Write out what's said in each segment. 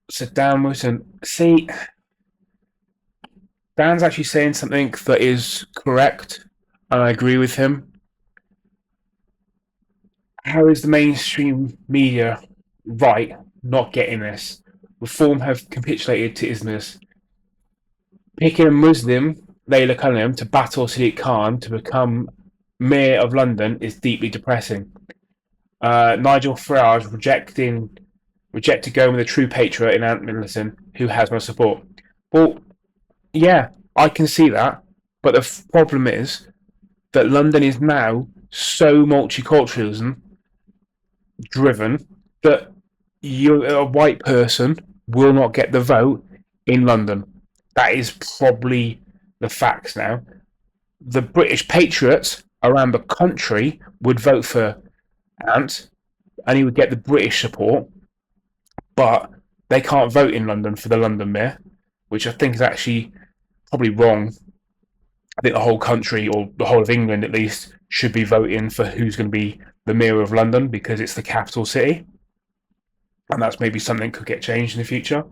So Dan Wilson, see, Dan's actually saying something that is correct, and I agree with him. How is the mainstream media right not getting this? Reform have capitulated to Islamist. Picking a Muslim, Layla Cunningham, to battle Sadiq Khan to become mayor of London is deeply depressing. Nigel Farage rejected going with a true patriot in Ant Middleton, who has my support. Well, yeah, I can see that, but the problem is that London is now so multiculturalism driven that you, a white person, will not get the vote in London. That is probably the facts now. The British patriots around the country would vote for Ant, and he would get the British support, but they can't vote in London for the London mayor, which I think is actually probably wrong. I think the whole country, or the whole of England at least, should be voting for who's going to be the mayor of London because it's the capital city, and that's maybe something that could get changed in the future.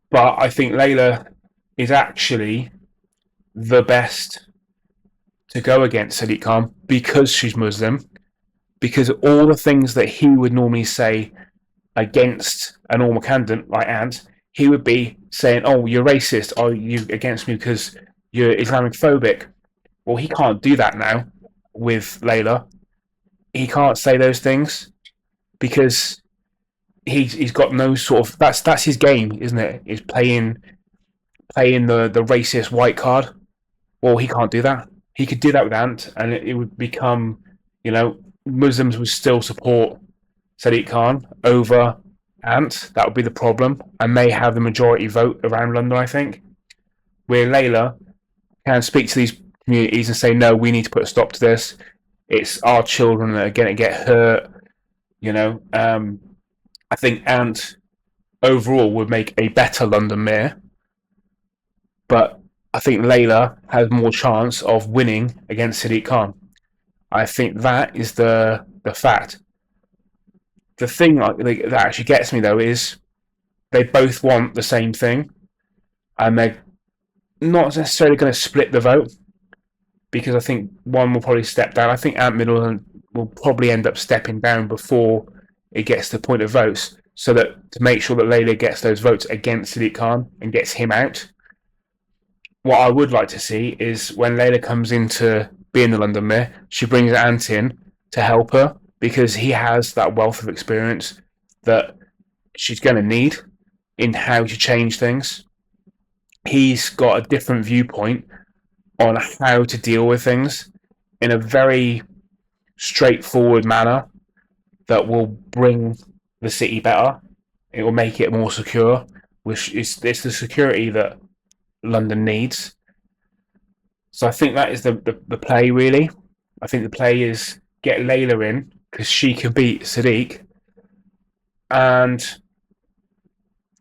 But I think Layla is actually the best to go against Sadiq Khan because she's Muslim, because all the things that he would normally say against a normal candidate like Ant, he would be saying, "Oh, you're racist. Oh, you against me because you're Islamophobic." Well, he can't do that now with Layla. He can't say those things because he's got no sort of that's his game, isn't it? Is playing the racist white card. Well, he can't do that. He could do that with Ant, and it would become, Muslims would still support Sadiq Khan over Ant. That would be the problem, and they have the majority vote around London, I think. Where Layla can speak to these communities and say, no, we need to put a stop to this. It's our children that are going to get hurt. You know, I think Ant overall would make a better London mayor, but I think Layla has more chance of winning against Sadiq Khan. I think that is the fact. The thing that actually gets me though is they both want the same thing, and they're not necessarily going to split the vote because I think one will probably step down. I think Ant Middleton will probably end up stepping down before it gets to the point of votes, so that to make sure that Layla gets those votes against Sadiq Khan and gets him out. What I would like to see is when Layla comes into being the London mayor, she brings Ant in to help her because he has that wealth of experience that she's going to need in how to change things. He's got a different viewpoint on how to deal with things in a very straightforward manner that will bring the city better. It will make it more secure, which is it's the security that London needs. So I think that is the play really. I think the play is get Layla in because she can beat Sadiq, and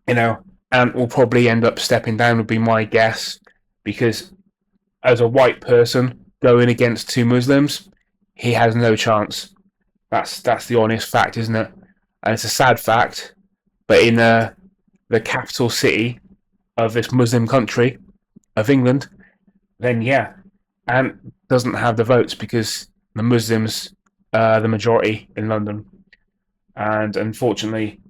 Ant will probably end up stepping down. Would be my guess because as a white person going against two Muslims, he has no chance. That's the honest fact, isn't it? And it's a sad fact, but in the capital city of this Muslim country of England, then yeah, Ant doesn't have the votes because the Muslims are the majority in London, and unfortunately,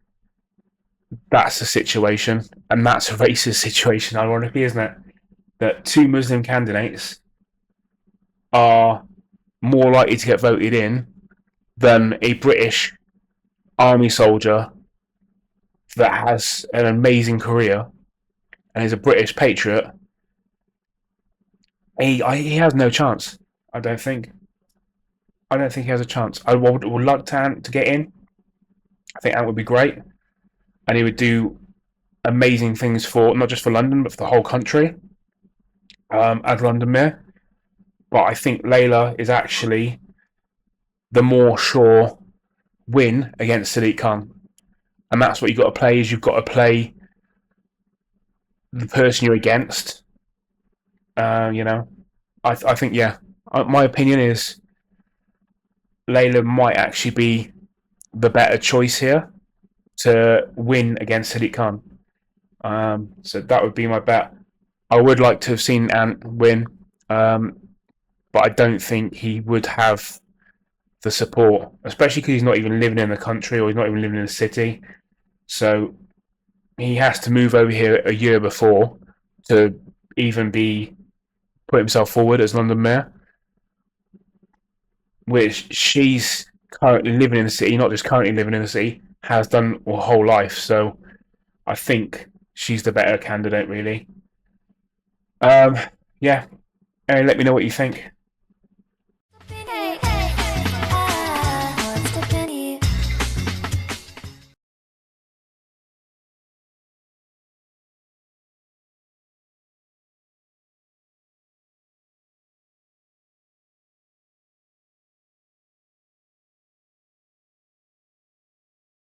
that's the situation, and that's a racist situation, ironically, isn't it? That two Muslim candidates are more likely to get voted in than a British army soldier that has an amazing career and is a British patriot. He has no chance. I don't think. I don't think he has a chance. I would like Ant to get in. I think Ant would be great, and he would do amazing things for not just for London but for the whole country as London mayor. But I think Layla is actually the more sure win against Sadiq Khan, and that's what you've got to play. Is you've got to play the person you're against. I think yeah. My opinion is Layla might actually be the better choice here, to win against Sadiq Khan. So that would be my bet. I would like to have seen Ant win, but I don't think he would have the support, especially because he's not even living in the country or he's not even living in the city. So he has to move over here a year before to even be put himself forward as London Mayor, which she's currently living in the city, not just currently living in the city, has done her whole life. So I think she's the better candidate, really. Um, yeah, Aaron, let me know what you think.